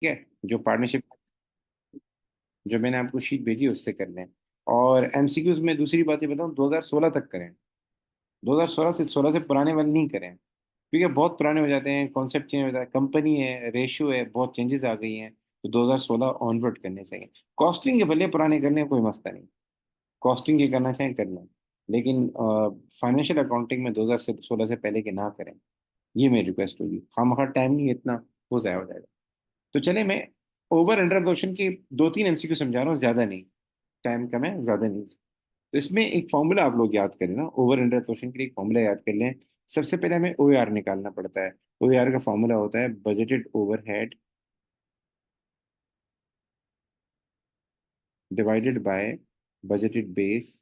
ठीक है, जो पार्टनरशिप जो मैंने आपको शीट भेजी उससे कर लें। और एमसीक्यूज में दूसरी बात ये बताऊं, 2016 तक करें। 2016 से पुराने वाले नहीं करें, क्योंकि बहुत पुराने हो जाते हैं, कॉन्सेप्ट चेंज हो जाता है, कंपनी है, रेशियो है, बहुत चेंजेस आ गई हैं। तो 2016 ऑनवर्ड करने चाहिए। कॉस्टिंग के भले पुराने करने कोई मसला नहीं, कॉस्टिंग ये करना चाहें कर लें, लेकिन फाइनेंशियल अकाउंटिंग में 2016 से पहले के ना करें। ये मेरी रिक्वेस्ट होगी, हम हर टाइम नहीं, इतना हो जाया हो जाएगा। तो चले, मैं ओवर अंडर क्वेश्चन की दो तीन एमसीक्यू समझा रहा हूँ, ज्यादा नहीं, टाइम कम है, ज्यादा नहीं। तो इसमें एक फॉर्मूला आप लोग याद करें ना, ओवर अंडर क्वेश्चन के लिए एक फॉर्मूला याद कर लें। सबसे पहले हमें ओ आर निकालना पड़ता है। ओ आर का फॉर्मूला होता है budgeted overhead divided by budgeted base.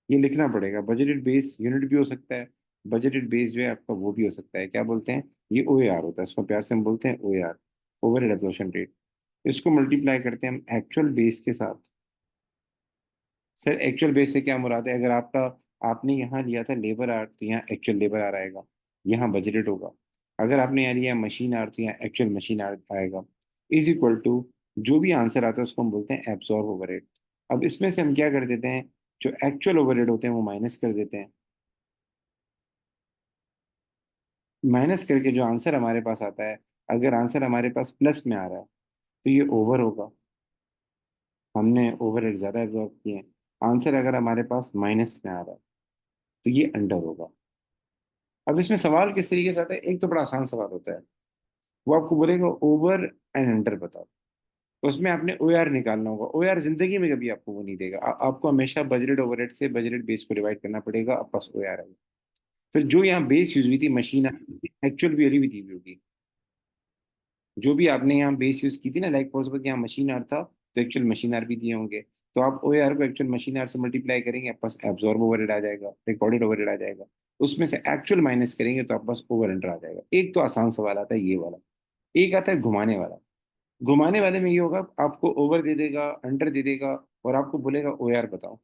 ये लिखना पड़ेगा, बजटेड बेस यूनिट भी हो सकता है, बजटेड बेस जो है आपका वो भी हो सकता है, क्या बोलते हैं, ये ओ आर होता है, इसको प्यार से हम बोलते हैं O R, over absorption rate. इसको मल्टीप्लाई करते हैं हम एक्चुअल बेस के साथ। सर एक्चुअल बेस से क्या मुराद है, अगर आपका, आपने यहाँ लिया था लेबर आर्ट, तो यहाँ एक्चुअल लेबर आर आएगा, यहाँ बजटेड होगा। अगर आपने यहाँ लिया मशीन आर्ट, तो यहाँ एक्चुअल मशीन आर्ट आएगा। इज इक्वल टू, जो भी आंसर आता है उसको हम बोलते हैं एब्जॉर्ब ओवरहेड। अब इसमें से हम क्या कर देते हैं, जो एक्चुअल ओवरहेड होते हैं वो माइनस कर देते हैं। माइनस करके जो आंसर हमारे पास आता है, अगर आंसर हमारे पास प्लस में आ रहा है तो ये ओवर होगा, हमने ओवरहेड ज्यादा एब्जॉर्ब किए हैं। आंसर अगर हमारे पास माइनस में आ रहा है तो ये अंडर होगा। अब इसमें सवाल किस तरीके से आता है, एक तो बड़ा आसान सवाल होता है, वो आपको बोलेगा ओवर एंड अंडर बताओ, तो उसमें आपने ओ आर निकालना होगा। ओ आर जिंदगी में कभी आपको वो नहीं देगा, आपको हमेशा बजटेड ओवरहेड से बजटेड बेस को डिवाइड करना पड़ेगा, अब बस ओ आर आएगा। फिर जो यहाँ बेस यूज हुई थी मशीन, एक्चुअल भी हुई थी भी होगी। जो भी आपने यहाँ बेस यूज की थी ना, लाइक फॉर सपोज यहाँ मशीन आर था, तो एक्चुअल मशीन आर भी दिए होंगे। तो आप ओ आर को एक्चुअल मशीन आर से मल्टीप्लाई करेंगे, आप पास एब्जॉर्ब ओवरहेड आ जाएगा, रिकॉर्डेड ओवरहेड आ जाएगा। उसमें से एक्चुअल माइनस करेंगे तो आप पास ओवर अंडर आ जाएगा। एक तो आसान सवाल आता है ये वाला। एक आता है घुमाने वाला। घुमाने वाले में ये होगा, आपको ओवर दे देगा, अंडर दे देगा, और आपको बोलेगा ओ आर बताओ।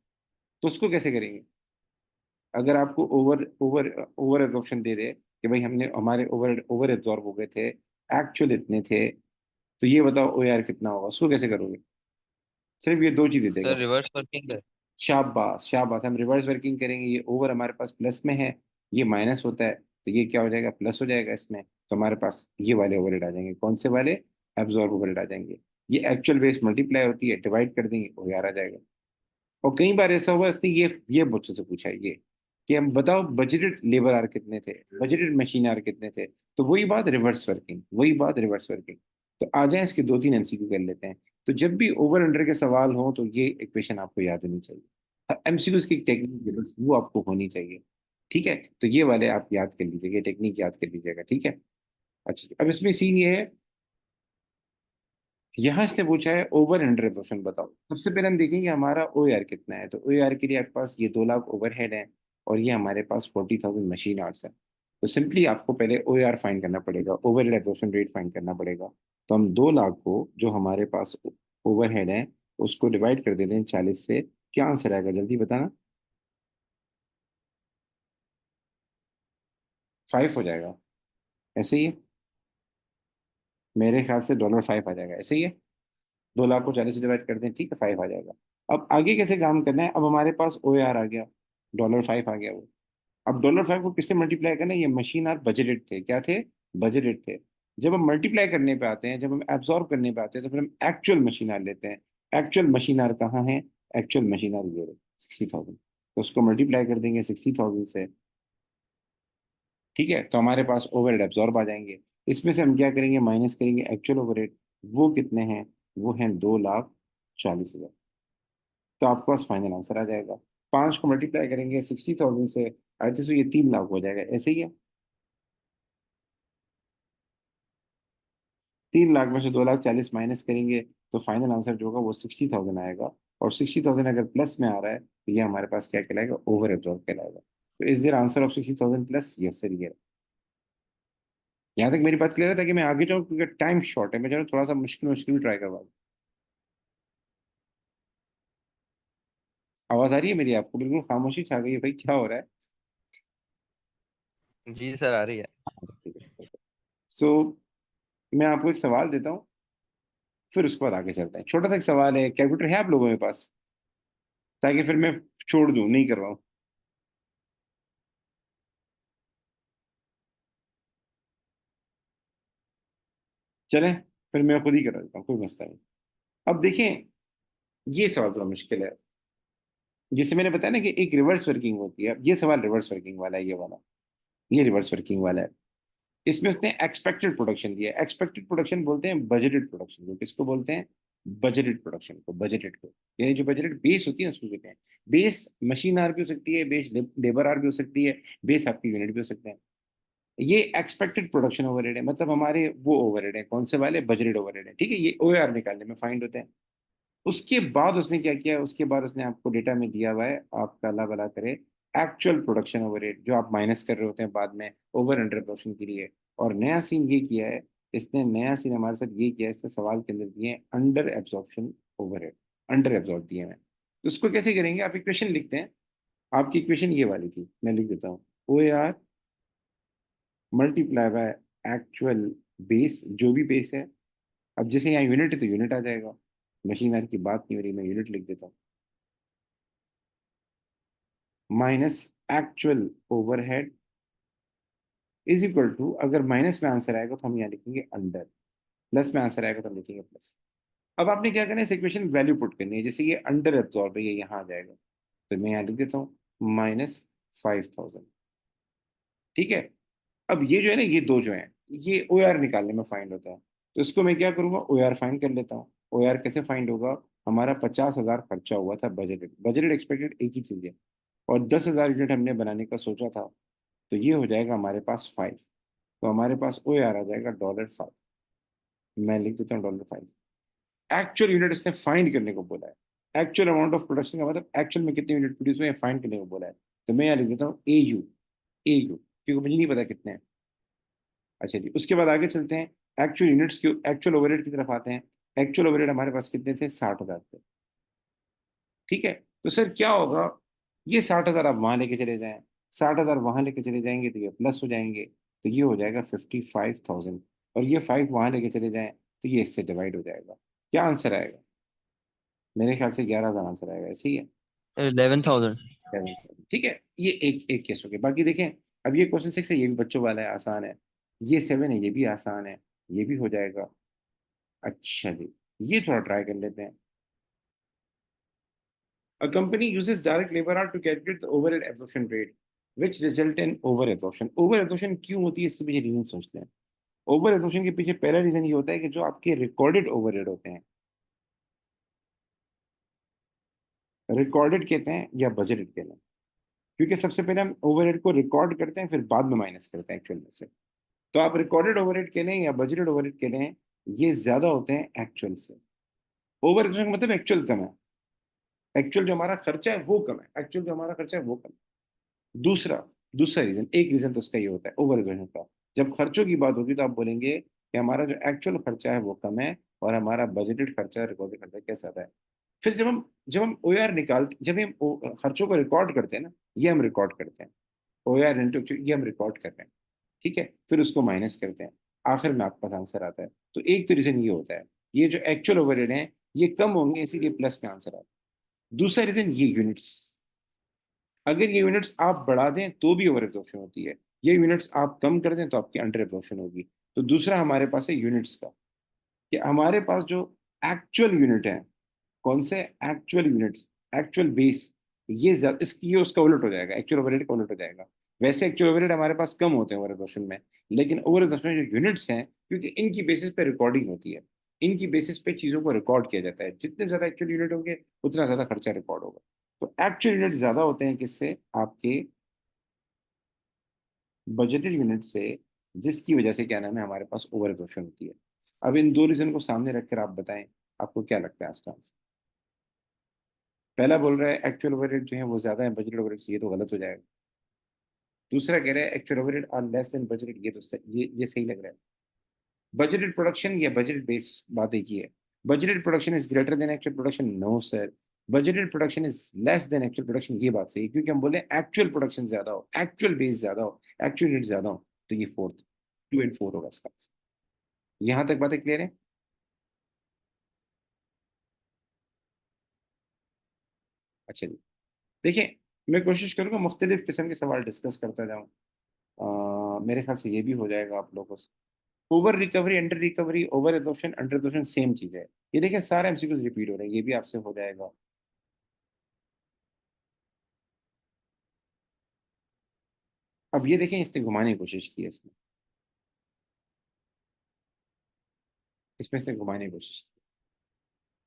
तो उसको कैसे करेंगे, अगर आपको ओवर ओवर ओवर एब्जॉर्प्शन दे दे कि भाई हमने, हमारे ओवर ओवर एब्जॉर्ब हो गए थे, एक्चुअल इतने थे, तो ये बताओ ओ यार कितना होगा, उसको कैसे करोगे। सिर्फ ये दो चीजें देगा। सर रिवर्स वर्किंग है। शाबाश शाबाश, हम रिवर्स वर्किंग करेंगे, ये ओवर हमारे पास प्लस में है, ये माइनस होता है, तो ये क्या हो जाएगा, प्लस हो जाएगा इसमें। तो हमारे पास ये वाले ओवरहेड आ जाएंगे, कौन से वाले, एब्जॉर्ब ओवरहेड आ जाएंगे। ये एक्चुअल बेस मल्टीप्लाई होती है, डिवाइड कर देंगे, ओ यार आ जाएगा। और कई बार ऐसा हुआ, इसने ये मुझसे से पूछा है ये, कि हम बताओ बजटेड लेबर आर कितने थे, बजटेड मशीन आर कितने थे। तो वही बात रिवर्स वर्किंग, वही बात रिवर्स वर्किंग। तो आ जाए इसके दो तीन एमसीक्यू कर लेते हैं। तो जब भी ओवर अंडर के सवाल हो तो ये इक्वेशन आपको याद होनी चाहिए, एमसीक्यूज की टेक्निक वो आपको होनी चाहिए। ठीक है, तो ये वाले आप याद कर लीजिएगा, ये टेक्निक याद कर लीजिएगा, ठीक है। अच्छा, अब इसमें सीन ये है, यहाँ से पूछा है ओवर अंडर क्वेश्चन बताओ। सबसे पहले हम देखेंगे हमारा ओ आर कितना है, तो ओ आर के लिए आपके पास ये 2 लाख ओवरहेड है, और ये हमारे पास 40,000 मशीन आवर्स है। तो सिंपली आपको पहले ओ आर फाइंड करना पड़ेगा, ओवर एब्जॉर्प्शन रेट फाइंड करना पड़ेगा। तो हम 2 लाख को, जो हमारे पास ओवरहेड है, उसको डिवाइड कर देते हैं 40 से। क्या आंसर आएगा जल्दी बताना। 5 हो जाएगा, ऐसे ही है, मेरे ख्याल से $5 आ जाएगा, ऐसे ही है। 2 लाख को 40 से डिवाइड कर दें, ठीक है, 5 आ जाएगा। अब आगे कैसे काम करना है, अब हमारे पास ओ आर आ गया, $5 आ गया वो। अब $5 को किससे मल्टीप्लाई करना है, ये मशीन आर बजटेड थे, क्या थे, बजटेड थे। जब हम मल्टीप्लाई करने पे आते हैं, जब हम एब्जॉर्ब करने पे आते हैं, तो फिर हम एक्चुअल मशीन आर लेते हैं। एक्चुअल मशीन आर कहाँ है, एक्चुअल मशीन आर ये 60,000, तो उसको मल्टीप्लाई कर देंगे 60,000 से। ठीक है, तो हमारे पास ओवरहेड एब्जॉर्ब आ जाएंगे। इसमें से हम क्या करेंगे, माइनस करेंगे एक्चुअल ओवरहेड। वो कितने हैं, वो हैं 2,40,000। तो आपके पास फाइनल आंसर आ जाएगा। 5 को मल्टीप्लाई करेंगे 60,000 से, आते तो ये 3 लाख हो जाएगा, ऐसे ही है। 3 लाख में से 2,40,000 माइनस करेंगे, तो फाइनल आंसर जो होगा वो 60,000 आएगा। और 60,000 अगर प्लस में आ रहा है, तो ये हमारे पास क्या कहलाएगा, ओवर एब्जॉर्ब कहलाएगा। तो is there answer of 60,000 plus, yes sir ये। यहाँ तक मेरी बात क्लियर है, ताकि मैं आगे जाऊँ, क्योंकि टाइम शॉर्ट है, मैं जरा थोड़ा सा मुश्किल मुश्किल भी ट्राई करवा दूँ। आवाज आ रही है मेरी आपको, बिल्कुल खामोशी छा गई है भाई, क्या हो रहा है। जी सर आ रही है। सो मैं आपको एक सवाल देता हूँ, फिर उसके बाद आगे चलते हैं। छोटा सा एक सवाल है, कैलकुलेटर है आप लोगों के पास, ताकि फिर मैं छोड़ दूं, नहीं करवाऊं। चलें, फिर मैं खुद ही करा देता हूँ, कोई मसला नहीं। अब देखें, ये सवाल थोड़ा मुश्किल है। जिससे मैंने बताया ना कि एक रिवर्स वर्किंग होती है, अब ये सवाल रिवर्स वर्किंग वाला है, ये वाला, ये रिवर्स वर्किंग वाला है। इसमें उसने एक्सपेक्टेड प्रोडक्शन दिया है। एक्सपेक्टेड प्रोडक्शन बोलते हैं बजटेड प्रोडक्शन को। किसको बोलते हैं? बजटेड प्रोडक्शन को, बजटेड को। यानी जो बजटेड बेस होती है उसको कहते हैं। बेस मशीन आर भी हो सकती है, बेस लेबर आर भी हो सकती है, बेस आपकी यूनिट भी हो सकते हैं। ये एक्सपेक्टेड प्रोडक्शन ओवरहेड है, मतलब हमारे वो ओवरहेड है, कौन से वाले? बजटेड ओवरहेड है, ठीक है। ये ओआर निकालने में फाइंड होते हैं। उसके बाद उसने क्या किया, उसके बाद उसने आपको डेटा में दिया हुआ है, आपका अल्लाह भला करे, एक्चुअल प्रोडक्शन ओवरहेड जो आप माइनस कर रहे होते हैं बाद में ओवर अंडर प्रोडक्शन के लिए। और नया सीन ये किया है, इसने नया सीन हमारे साथ ये किया है, इसने सवाल के अंदर दिए under absorption overhead, under absorb दिए हैं। तो उसको कैसे करेंगे? आप इक्वेशन लिखते हैं। आपकी इक्वेशन ये वाली थी, मैं लिख देता हूँ। ओ R multiply by actual base, जो भी बेस है। अब जैसे यहाँ यूनिट है तो यूनिट आ जाएगा, मशीन आर की बात नहीं हो रही, मैं यूनिट लिख देता हूँ। Minus actual overhead is equal to, अगर माइनस में आंसर आएगा तो हम यहाँ लिखेंगे अंडर, प्लस में आंसर आएगा तो हम लिखेंगे प्लस। अब आपने क्या करना है, इस इक्वेशन वैल्यू पुट करनी है। जैसे ये अंडर एब्जॉर्ब है, ये यहाँ आ जाएगा, तो मैं यहाँ लिख देता हूँ -5000। ठीक है। अब ये जो है ना, ये दो जो है, ये ओ आर निकालने में फाइंड होता है। तो इसको मैं क्या करूंगा, ओ आर फाइंड कर लेता हूँ। ओ आर कैसे फाइंड होगा? हमारा 50,000 खर्चा हुआ था, बजटेड, बजटेड एक्सपेक्टेड एक ही चीज है, और 10,000 यूनिट हमने बनाने का सोचा था। तो ये हो जाएगा हमारे पास 5। तो हमारे पास ओ आर आ जाएगा $5। मैं लिख देता हूँ $5। एक्चुअल यूनिट इसने फाइंड करने को बोला है। एक्चुअल अमाउंट ऑफ प्रोडक्शन का मतलब एक्चुअल में कितने यूनिट प्रोड्यूस हुए फाइंड करने को बोला है। तो मैं यहाँ लिख देता हूँ ए यू, ए यू, क्योंकि मुझे नहीं पता कितने हैं। अच्छा जी, उसके बाद आगे चलते हैं। एक्चुअल यूनिट्स के एक्चुअल ओवरहेड की तरफ आते हैं। एक्चुअल ओवरहेड हमारे पास कितने थे? 60,000 थे। ठीक है। तो सर क्या होगा, ये 60,000 आप वहां लेके चले जाएं, 60,000 वहां लेके चले जाएंगे तो ये प्लस हो जाएंगे, तो ये हो जाएगा 55,000। और ये 5 वहां लेके चले जाएं तो ये इससे डिवाइड हो जाएगा। क्या आंसर आएगा? मेरे ख्याल से 11,000 आंसर आएगा, ऐसे ही है। 11,000। 11,000, ठीक है। ये एक एक केस हो गया। बाकी देखें, अब ये क्वेश्चन 6 है, ये भी बच्चों वाला है, आसान है। ये 7 है, ये भी आसान है, ये भी हो जाएगा। अच्छा जी, ये थोड़ा ट्राई कर लेते हैं। A company uses direct labor hour to calculate the overhead absorption rate, which result in over absorption. Over absorption क्यों होती है, इसके पीछे रीजन सोच लें। ओवर एब्जॉर्प्शन के पीछे पहला रीजन ये होता है कि जो आपके रिकॉर्डेड ओवरहेड होते हैं, रिकॉर्डेड कहते हैं या बजटेड कहते हैं, क्योंकि सबसे पहले हम ओवरहेड को रिकॉर्ड करते हैं, फिर बाद में माइनस करते हैं एक्चुअल में से। तो आप रिकॉर्डेड ओवरहेड कह लें या बजटेड ओवरहेड कह लें, ये ज्यादा होते हैं एक्चुअल से। ओवर एब्जॉर्प्शन का मतलब एक्चुअल कम है, एक्चुअल जो हमारा खर्चा है वो कम है, एक्चुअल जो हमारा खर्चा है वो कम है। दूसरा, दूसरा रीजन, एक रीजन तो उसका ये होता है ओवर एब्जॉर्प्शन का, जब खर्चों की बात होगी तो आप बोलेंगे कि हमारा जो एक्चुअल खर्चा है वो कम है, और हमारा बजटेड खर्चा, रिकॉर्डेड खर्चा कैसा आता है। फिर जब हम ओ आर निकालते, जब हम खर्चों को रिकॉर्ड करते हैं ना, ये हम रिकॉर्ड करते हैं, ओ आर इंटू, ये हम रिकॉर्ड कर रहे हैं। ठीक है। फिर उसको माइनस करते हैं, आखिर में आपका आंसर आता है। तो एक तो रीजन ये होता है, ये जो एक्चुअल ओवरहेड है ये कम होंगे, इसीलिए प्लस में आंसर आता है। दूसरा रीजन ये यूनिट्स, अगर ये यूनिट्स आप बढ़ा दें तो भी ओवर एब्जॉर्प्शन होती है, ये यूनिट्स आप कम कर दें तो आपकी अंडर एब्जॉर्प्शन होगी। तो दूसरा हमारे पास है यूनिट्स का, कि हमारे पास जो एक्चुअल यूनिट है, कौन से एक्चुअल यूनिट्स, एक्चुअल बेस, ये ज्यादा, इसकी ये उसका उलट हो जाएगा, एक्चुअल ओवरहेड का उलट हो जाएगा। वैसे एक्चुअल ओवरहेड हमारे पास कम होते हैं ओवर एब्जॉर्प्शन में, लेकिन ओवर एब्जॉर्प्शन में जो यूनिट्स हैं, क्योंकि इनकी बेसिस पे रिकॉर्डिंग होती है, इनकी बेसिस पे चीजों को रिकॉर्ड किया जाता है, जितने ज्यादा एक्चुअल यूनिट होंगे उतना ज्यादा खर्चा रिकॉर्ड होगा। तो एक्चुअल यूनिट ज्यादा होते हैं किससे? आपके बजटेड यूनिट से, जिसकी वजह से क्या नाम है, हमारे पास ओवर एब्जॉर्प्शन होती है। अब इन दो रीजन को सामने रखकर आप बताएं, आपको क्या लगता है इसका आंसर? पहला बोल रहा है एक्चुअल ओवरहेड जो है वो ज्यादा है बजटेड ओवरहेड से, ये तो गलत हो जाएगा। दूसरा कह रहा है actual overhead are less than budgeted, ये तो ये सही लग रहा है। बजटेड प्रोडक्शन या बजटेड बेस, बात एक ही है। Budgeted production is greater than actual production, no sir. Budgeted production is less than actual production, ये बात सही है, क्योंकि हम बोले एक्चुअल प्रोडक्शन ज्यादा हो, एक्चुअल बेस ज्यादा हो, एक्चुअल यूनिट ज्यादा हो। तो ये फोर्थ, 2 और 4 होगा इसका आंसर। यहां तक बातें क्लियर है? अच्छा जी, देखिए, मैं कोशिश करूंगा मुख्तलिफ किस्म के सवाल डिस्कस करता जाऊं। मेरे ख्याल से ये भी हो जाएगा आप लोगों से। Over recovery, under recovery, over absorption, under absorption same चीज है। ये देखिए सारे एमसीक्यूज रिपीट हो रहे हैं, ये भी आपसे हो जाएगा। अब ये देखें, इसने घुमाने की कोशिश की है, इसमें इसने घुमाने की कोशिश की।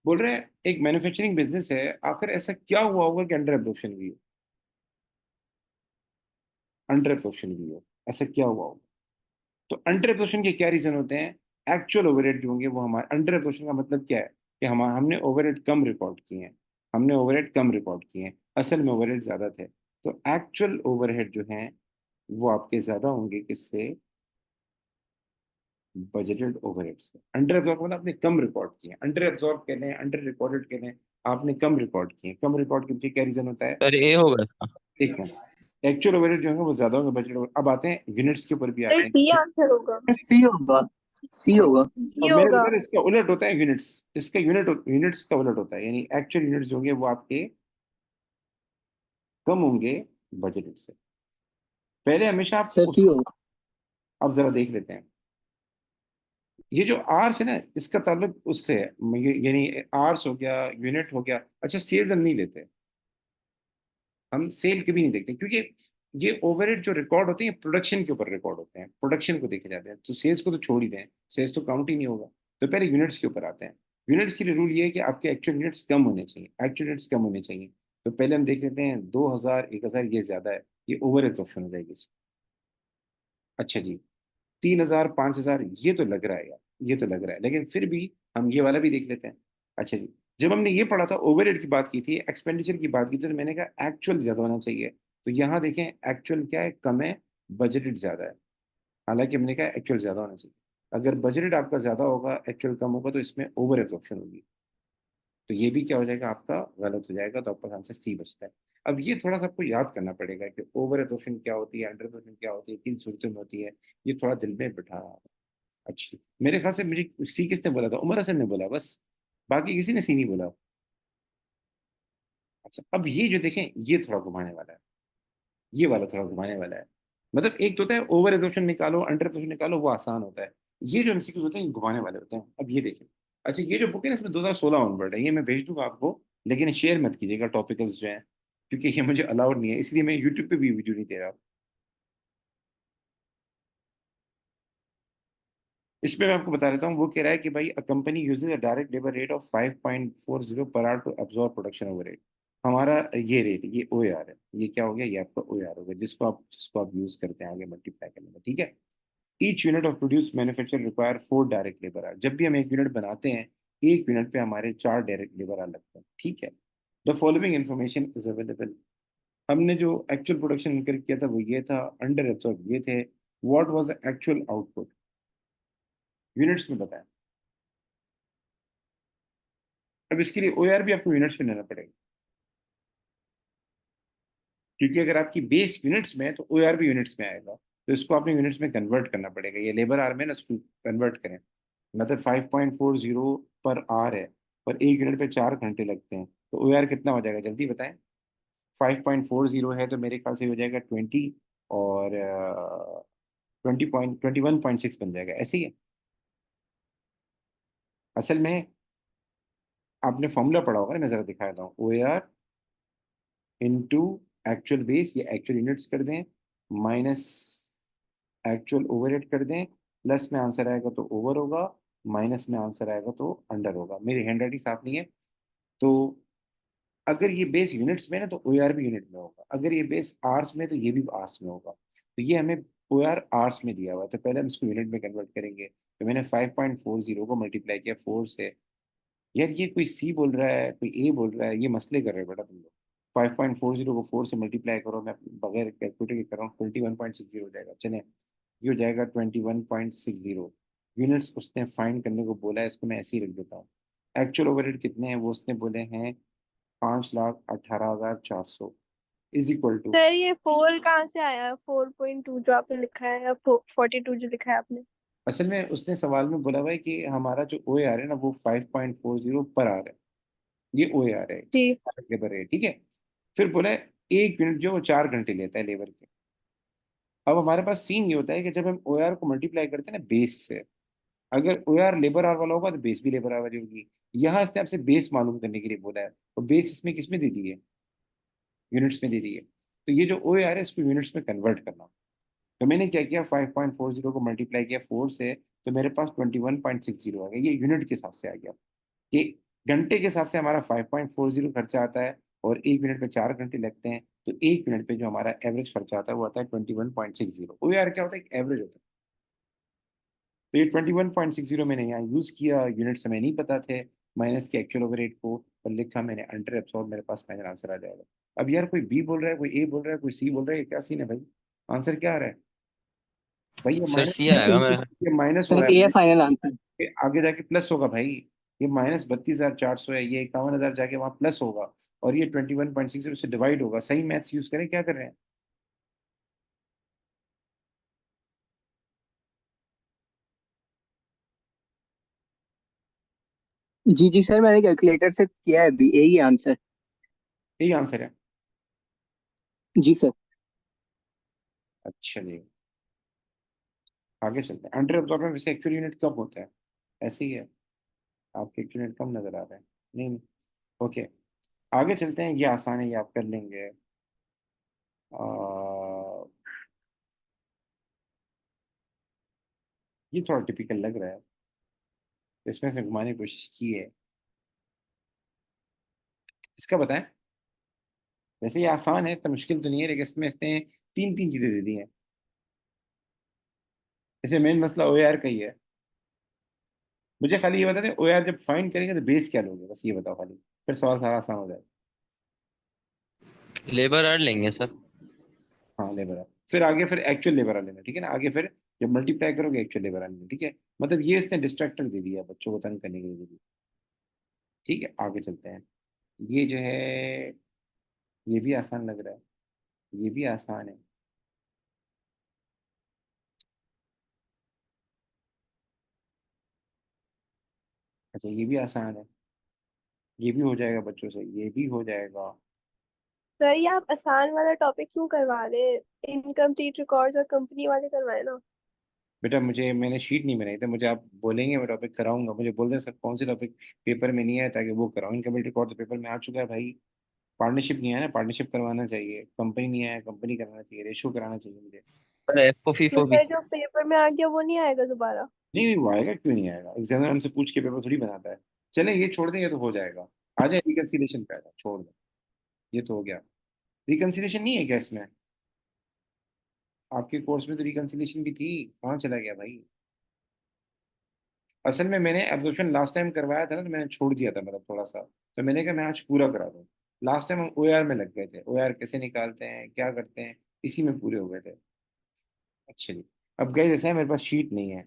बोल रहे हैं एक मैन्युफैक्चरिंग बिजनेस है, आखिर ऐसा क्या हुआ होगा कि अंडर एब्जॉर्प्शन हुई हो, अंडर एब्जॉर्प्शन हुई हो, ऐसा क्या हुआ होगा? तो अंडर एब्जॉर्प्शन के क्या रीजन होते हैं? एक्चुअल ओवरहेड जो होंगे वो हमारे, अंडर एब्जॉर्प्शन का मतलब क्या है कि हमने ओवरहेड कम रिकॉर्ड किए हैं, हमने ओवरहेड कम रिकॉर्ड किए हैं, असल में ओवरहेड ज्यादा थे। तो एक्चुअल ओवरहेड जो हैं वो आपके ज्यादा होंगे किससे? बजटेड ओवरहेड से। अंडर एब्जॉर्ब मतलब आपने कम रिकॉर्ड किए, अंडर एब्जॉर्ब कह लें, अंडर रिकॉर्डेड कह लें, आपने कम रिकॉर्ड किए। कम रिकॉर्ड के पीछे क्या रीजन होता है? सर ए होगा इसका। ठीक है, एक्चुअल ओवरहेड जो होंगे वो ज्यादा होंगे बजट। अब आते हैं यूनिट्स के ऊपर भी सर आते डी हैं। आंसर होगा। सी होगा, सी होगा। डी और मेरे होगा। को इसका उलट होता है यूनिट्स, इसका यूनिट्स का उलट होता है, यानी एक्चुअल यूनिट्स जो होंगे वो आपके कम होंगे बजटेड से। पहले हमेशा आप सर सी होगा। अब जरा देख लेते हैं, ये जो आर्स है ना, इसका ताल्लुक उससे है, यानी आर्स हो गया, यूनिट हो गया। अच्छा, सेल्स हम नहीं लेते, हम सेल कभी नहीं देखते, क्योंकि ये ओवरहेड जो रिकॉर्ड होते हैं प्रोडक्शन के ऊपर रिकॉर्ड होते हैं, प्रोडक्शन को देखे जाते हैं। तो सेल्स को तो छोड़ ही दें, सेल्स तो काउंट ही नहीं होगा। तो पहले यूनिट्स के ऊपर आते हैं। यूनिट्स के लिए रूल ये है कि आपके एक्चुअल यूनिट्स कम होने चाहिए, एक्चुअल यूनिट्स कम होने चाहिए। तो पहले हम देख लेते हैं 2000, 1000 ये ज्यादा है, ये ओवर एब्जॉर्प्शन हो जाएगी इसमें। अच्छा जी, 3000, 5000 ये तो लग रहा है यार, ये तो लग रहा है, लेकिन फिर भी हम ये वाला भी देख लेते हैं। अच्छा जी, जब हमने ये पढ़ा था, ओवरहेड की बात की थी, एक्सपेंडिचर की बात की थी, तो मैंने कहा एक्चुअल ज्यादा होना चाहिए। तो यहाँ देखें, एक्चुअल क्या है? कम है, बजटेड ज्यादा है। हालांकि हमने कहा एक्चुअल ज्यादा होना चाहिए। अगर बजटेड आपका ज्यादा होगा, एक्चुअल कम होगा, तो इसमें ओवर एब्जॉर्प्शन होगी। तो ये भी क्या हो जाएगा आपका? गलत हो जाएगा। तो आपका आंसर सी बचता है। अब ये थोड़ा सा आपको याद करना पड़ेगा कि ओवर एब्जॉर्प्शन क्या होती है, अंडर एब्जॉर्प्शन क्या होती है, किन सूरतों में होती है। ये थोड़ा दिल में बिठा। अच्छी, मेरे ख्याल से मुझे सी किसने बोला था? उमर हसन ने बोला बस, बाकी किसी ने सी नहीं बोला। अच्छा, अब ये जो देखें, ये थोड़ा घुमाने वाला है, ये वाला थोड़ा घुमाने वाला है। मतलब एक तो होता है ओवर एब्जॉर्प्शन निकालो, अंडर एब्जॉर्प्शन निकालो, वो आसान होता है। ये जो एमसीक्यूज होते हैं ये घुमाने वाले होते हैं। अब ये देखें, अच्छा, ये जो बुक है ना, इसमें 2016 ऑनवर्ड है, ये मैं भेज दूंगा आपको, लेकिन शेयर मत कीजिएगा टॉपिकल्स जो हैं, क्योंकि ये मुझे अलाउड नहीं है, इसलिए मैं यूट्यूब पे भी वीडियो नहीं दे रहा। इसमें मैं आपको बता देता हूँ, वो कह रहा है कि भाई a company uses a direct labour rate of 5.40 per hour to absorb production overhead. हमारा ये रेट, ये ओ आर है, ये क्या हो गया? ये आपका ओ आर हो गया, जिसको आप यूज करते हैं आगे मल्टीप्लाई करने में, ठीक है। Each unit of produce manufacture require 4 direct labour our. जब भी हम एक यूनिट बनाते हैं, एक यूनिट पे हमारे 4 डायरेक्ट लेबर आवर लगते हैं, ठीक है। The following information is available. हमने जो एक्चुअल प्रोडक्शन इनकर किया था वो ये था, अंडर एब्सॉर्ब ये थे। What was the actual output? Units में बताएं। अब इसके लिए ओआर भी आपको यूनिट्स में लेना पड़ेगा, क्योंकि अगर आपकी बेस यूनिट्स में है तो ओआर भी यूनिट्स में आएगा। तो इसको आपने यूनिट्स में कन्वर्ट करना पड़ेगा। ये लेबर आर में ना, इसको कन्वर्ट करें। मतलब 5.40 पर आर है, पर एक यूनिट पे 4 घंटे लगते हैं, तो ओआर कितना हो जाएगा जल्दी बताएं? 5.40 है तो मेरे ख्याल से हो जाएगा 20, और 21.6 बन जाएगा, ऐसे ही है। असल में आपने फॉर्मूला पढ़ा होगा ना, मैं जरा दिखा देता हूँ। O R into actual base, ये एक्चुअल यूनिट्स कर दें, माइनस एक्चुअल ओवरहेड कर दें, प्लस में आंसर आएगा तो ओवर होगा, माइनस में आंसर आएगा तो अंडर होगा। मेरी हैंड राइटिंग साफ नहीं है। तो अगर ये बेस यूनिट्स में है ना, तो ओ आर भी यूनिट में होगा। अगर ये बेस आर्स में है, तो ये भी आर्स में होगा। तो ये हमें ओ आर आर्स में दिया हुआ है, तो पहले हम इसको यूनिट में कन्वर्ट करेंगे। तो मैंने 5.40 को मल्टीप्लाई किया 4 से। यार ये कोई सी बोल रहा है, कोई ए बोल रहा है, ये मसले कर रहे हैं बेटा तुम लोग। 5.40 को 4 से मल्टीप्लाई करो, मैं बगैर कैलकुलेटर के कर रहा हूँ, 21.60 हो जाएगा। चले, ये हो जाएगा 21.60। यूनिट्स उसने फाइंड करने को बोला है, इसको मैं ऐसे ही रख देता हूँ। एक्चुअल ओवरहेड कितने हैं वो उसने बोले हैं? 5,18,400 इज इक्वल टू। सर ये 4 कहाँ से आया? 4.2 जो आपने लिखा है या 42 जो लिखा है आपने? असल में उसने सवाल में बोला हुआ है कि हमारा जो ओ है ना वो 5.40 पर आ रहा है। ये ओ है जी लेबर है, ठीक है। फिर बोला है 1 मिनट जो वो 4 घंटे लेता है लेबर के। अब हमारे पास सीन ये होता है कि जब हम ओ को मल्टीप्लाई करते हैं ना बेस से, अगर ओ लेबर आवर वाला होगा तो बेस भी लेबर आवर वाली होगी। यहाँ इसने आपसे बेस मालूम करने के लिए बोला है, और बेस इसमें किस में दे दी है, यूनिट्स में दे दी है। तो ये जो ओ है इसको यूनिट्स में कन्वर्ट करना। तो मैंने क्या किया, 5.40 को मल्टीप्लाई किया 4 से, तो मेरे पास 21.60 आ गया। ये यूनिट के हिसाब से आ गया। ये घंटे के हिसाब से हमारा 5.40 खर्चा आता है, और 1 मिनट में 4 घंटे लगते हैं। तो 1 मिनट पे जो हमारा एवरेज खर्चा आता है वो आता है 21.60। ओ यार क्या होता है, एवरेज होता है। तो ये 21.60 मैंने यहाँ यूज किया, यूनिट्स हमें नहीं पता थे, माइनस के एक्चुअल ओवर रेट को, और लिखा मैंने अंडर एब्सॉर्ब, मेरे पास फाइनल आंसर आ जाएगा। अब यार कोई बी बोल रहा है, कोई ए बोल रहा है, कोई सी बोल रहा है, ये क्या सीन है भाई? आंसर क्या आ रहा है भाई? ये सर माइनस, सी आएगा मेरा। ये माइनस हो सर रहा ये है, फाइनल आंसर। ये आगे जाके प्लस होगा भाई। ये -32,400 है, ये 51,000 जाके वहां प्लस होगा, और ये 21.60 से डिवाइड होगा। सही मैथ्स यूज करें, क्या कर रहे हैं? जी जी सर, मैंने कैलकुलेटर से किया है अभी, यही आंसर। यही आंसर है। जी सर। अच्छा जी, आगे चलते हैं। अंडर एब्जॉर्बमेंट वैसे एक्चुअल यूनिट कब होता है? ऐसे ही है, आपके एक्चुअल यूनिट कम नजर आ रहा है। नहीं नहीं, ओके। आगे चलते हैं, ये आसान है, ये आप कर लेंगे। ये थोड़ा टिपिकल लग रहा है, इसमें से घुमाने की कोशिश की है। इसका बताएं। वैसे ये आसान है, इतना मुश्किल तो नहीं है, लेकिन इसमें इसने तीन तीन चीजें दे दी हैं। इसे मेन मसला ओ आर का ही है। मुझे खाली ये बता दें, ओ आर जब फाइंड करेंगे तो बेस क्या लोगे, बस ये बताओ खाली, फिर सवाल सारा आसान हो जाएगा। लेबर आर लेंगे सर। हाँ लेबर आ, फिर आगे फिर एक्चुअल लेबर आ लेना, ठीक है ना। आगे फिर जब मल्टीप्लाई करोगे एक्चुअल लेबर आ लेना, ठीक है। मतलब ये इसने डिस्ट्रैक्टर दे दिया, बच्चों को तंग करने के लिए दे दिया। ठीक है, आगे चलते हैं। ये जो है, ये भी आसान लग रहा है, ये भी आसान है। अच्छा ये भी आसान है, ये भी हो जाएगा बच्चों से, ये भी हो जाएगा। सर, ये आप आसान वाला टॉपिक क्यों करवा रहे हैं? इनकम्प्लीट रिकॉर्ड्स और कंपनी वाले करवाए ना। बेटा मुझे, मैंने शीट नहीं बनाई थी, मुझे आप बोलेंगे मैं टॉपिक कराऊंगा, मुझे बोल दें सर कौन से टॉपिक पेपर में नहीं आया, ताकि वो कराऊं। इनकम्प्लीट रिकॉर्ड तो पेपर में आ चुका है भाई। पार्टनरशिप नहीं आया ना, पार्टनरशिप करवाना चाहिए। कंपनी नहीं आया, कंपनी कराना चाहिए। रेशो कराना चाहिए मुझे। सर एफओ तो फीफो भी। फिर जो पेपर में आ गया वो नहीं आएगा दोबारा? नहीं नहीं, वो आएगा, क्यों नहीं आएगा? एग्जामिनर हमसे पूछ के पेपर थोड़ी बनाता है। चले ये छोड़ देंगे तो हो जाएगा। आ जाए रिकन्सिलेशन पे, आ जाए, छोड़ दो। ये तो हो गया। रिकन्सिलेशन नहीं है क्या इसमें? आपके कोर्स में तो रिकन्सिलेशन भी थी, कहाँ चला गया भाई? असल में मैंने एब्जॉर्प्शन लास्ट टाइम करवाया था ना, तो मैंने छोड़ दिया था मतलब थोड़ा सा। तो मैंने कहा मैं आज पूरा करा दूँ। लास्ट टाइम हम ओआर में लग गए थे, ओआर कैसे निकालते हैं, क्या करते हैं, इसी में पूरे हो गए थे। अच्छा जी। अब गए जैसे मेरे पास शीट नहीं है,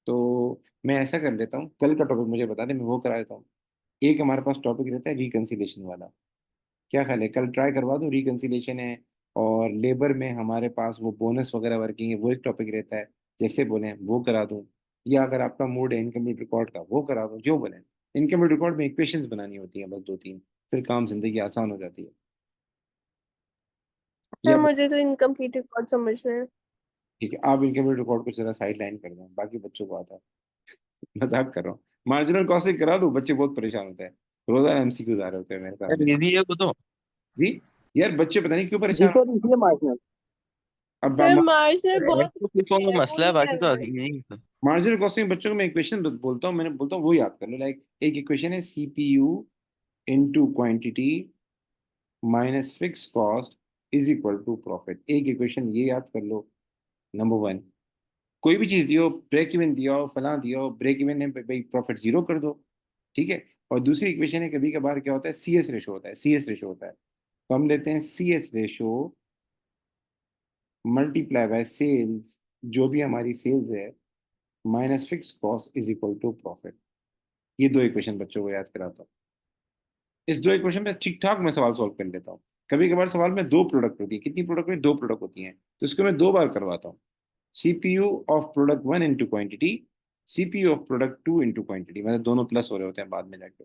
तो मैं ऐसा कर लेता हूँ, कल का टॉपिक मुझे बता दें, मैं वो करा देता हूँ। एक हमारे पास टॉपिक रहता है रिकन्सिलेशन वाला। क्या ख्याल है, कल ट्राई करवा दूँ? रिकन्सिलेशन है, और लेबर में हमारे पास वो बोनस वगैरह वर्किंग है, वो एक टॉपिक रहता है। जैसे बोले वो करा दूँ, या अगर आपका मूड है इनकम्प्लीट रिकॉर्ड का, वो करा दूँ, जो बोले। इनकम्प्लीट रिकॉर्ड में इक्वेशंस बनानी होती हैं बस 2-3, फिर काम जिंदगी आसान हो जाती है। सर, या मुझे तो इनकम्प्लीट रिकॉर्ड समझना है। ठीक है, आप इनकम्प्लीट रिकॉर्ड को जरा साइड लाइन कर दें, बाकी बच्चों को आता है। मजाक कर रहा हूँ। मार्जिनल कॉस्टिंग करा दूँ, बच्चे बहुत परेशान होते हैं। रोजाना एमसीक्यूज आ रहे होते हैं मेरे सर सामने। इजी है वो तो। जी, यार बच्चे पता नहीं क्यों जी परेशान सर, इसलिए मार्जिनल। अब सर, मार्जिनल बहुत एफओ फीफो मुश्किल में है, वो मसला है, नहीं बाकी तो करना। इजी है सर। मार्जिनल कॉस्टिंग बच्चों को मैं इक्वेशन बोलता हूँ, मैंने बोलता हूँ वो याद कर लो। लाइक एक इक्वेशन है CPU into quantity minus fix cost is equal to profit. एक इक्वेशन ये याद कर लो। नंबर वन, कोई भी चीज दियो, ब्रेक इवन दिया हो, फला दिया हो, ब्रेक इवन है भाई, प्रॉफिट जीरो कर दो। ठीक है। और दूसरी इक्वेशन है, कभी कभार क्या होता है, सीएस रेशो होता है, सीएस रेशो होता है। तो हम लेते हैं CS ratio multiply by sales, जो भी हमारी सेल्स है, minus fix cost is equal to profit. ये दो इक्वेशन बच्चों को याद कराता हूँ। इस दो इक्वेशन में ठीक ठाक मैं सवाल सॉल्व कर लेता हूँ। कभी कभार सवाल में दो प्रोडक्ट होती है, कितनी प्रोडक्ट में, दो प्रोडक्ट होती हैं, तो इसको मैं 2 बार करवाता हूँ। CPU of product 1 into quantity, CPU of product 2 into quantity, मतलब दोनों प्लस हो रहे होते हैं बाद में जाके।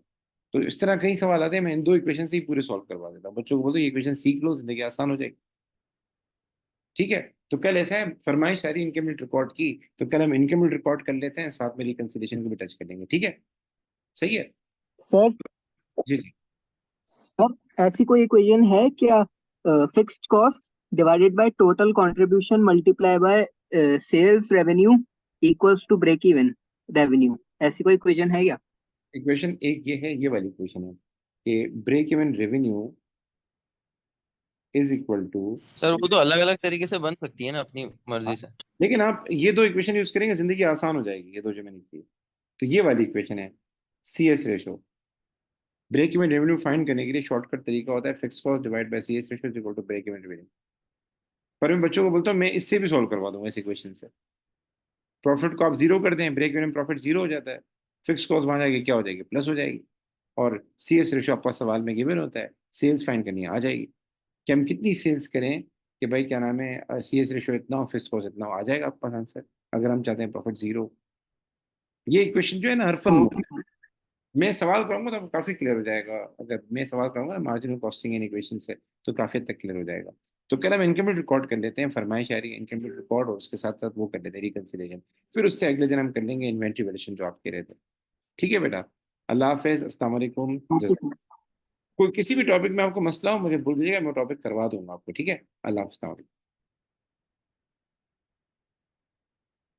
तो इस तरह कई सवाल आते हैं, मैं इन दो इक्वेशन से ही पूरे सॉल्व करवा देता हूँ। बच्चों को बोलते ये इक्वेशन सीख लो, जिंदगी आसान हो जाएगी। ठीक है, तो कल ऐसा है, फरमाइश सारी इनकम्प्लीट रिकॉर्ड की, तो कल हम इनकम्प्लीट रिकॉर्ड कर लेते हैं, साथ में रिकंसिलिएशन को भी टच कर लेंगे। ठीक है, सही है। सर जी जी। सर ऐसी कोई इक्वेशन है क्या, fixed cost divided by total contribution multiply by sales revenue equals to break even revenue, ऐसी कोई इक्वेशन है क्या? इक्वेशन एक ये है, ये वाली इक्वेशन है कि break even revenue is equal to. Sir वो तो अलग अलग तरीके से बन सकती है ना अपनी मर्जी से। लेकिन आप ये दो इक्वेशन यूज करेंगे, जिंदगी आसान हो जाएगी, ये दो जो मैंने की। तो ये वाली इक्वेशन है, CS ratio. Break even revenue find करने के लिए शॉर्टकट तरीका होता है fix cost divide by CS ratio is equal to break even revenue. पर मैं बच्चों को बोलता हूँ मैं इससे भी सॉल्व करवा दूंगा इस इक्वेशन से। प्रॉफिट को आप जीरो कर दें, ब्रेक इवन प्रॉफिट जीरो हो जाता है, फिक्स कॉस्ट वहां जाएगी क्या हो जाएगी, प्लस हो जाएगी। और CS रेशो आपका सवाल में गिवन होता है, सेल्स फाइंड करनी आ जाएगी कि हम कितनी सेल्स करें कि भाई क्या नाम है, CS रेशो इतना हो, फिक्स कॉस्ट इतना हो, आ जाएगा आपका आंसर। अगर हम चाहते हैं प्रॉफिट जीरो। ये इक्वेशन जो है ना हर फन में, ओके। मैं सवाल करूंगा तो आपको काफी क्लियर हो जाएगा। अगर मैं सवाल करूंगा ना मार्जिनल कॉस्टिंग एंड इक्वेशन से, तो काफी हद तक क्लियर हो जाएगा। तो कल हम इनकम्प्लीट रिकॉर्ड कर लेते हैं, फरमाइश आ रही है इनकम्प्लीट रिकॉर्ड, और उसके साथ साथ वो कर लेते हैं रिकंसिलिएशन। फिर उससे अगले दिन हम कर लेंगे इन्वेंट्री वैल्यूएशन जो आप कह रहे थे। ठीक है बेटा, अल्लाह हाफिज, अस्सलाम वालेकुम। Okay sir. कोई किसी भी टॉपिक में आपको मसला हो मुझे बोल दीजिएगा, मैं टॉपिक करवा दूंगा आपको। ठीक है, अल्लाह हाफिज।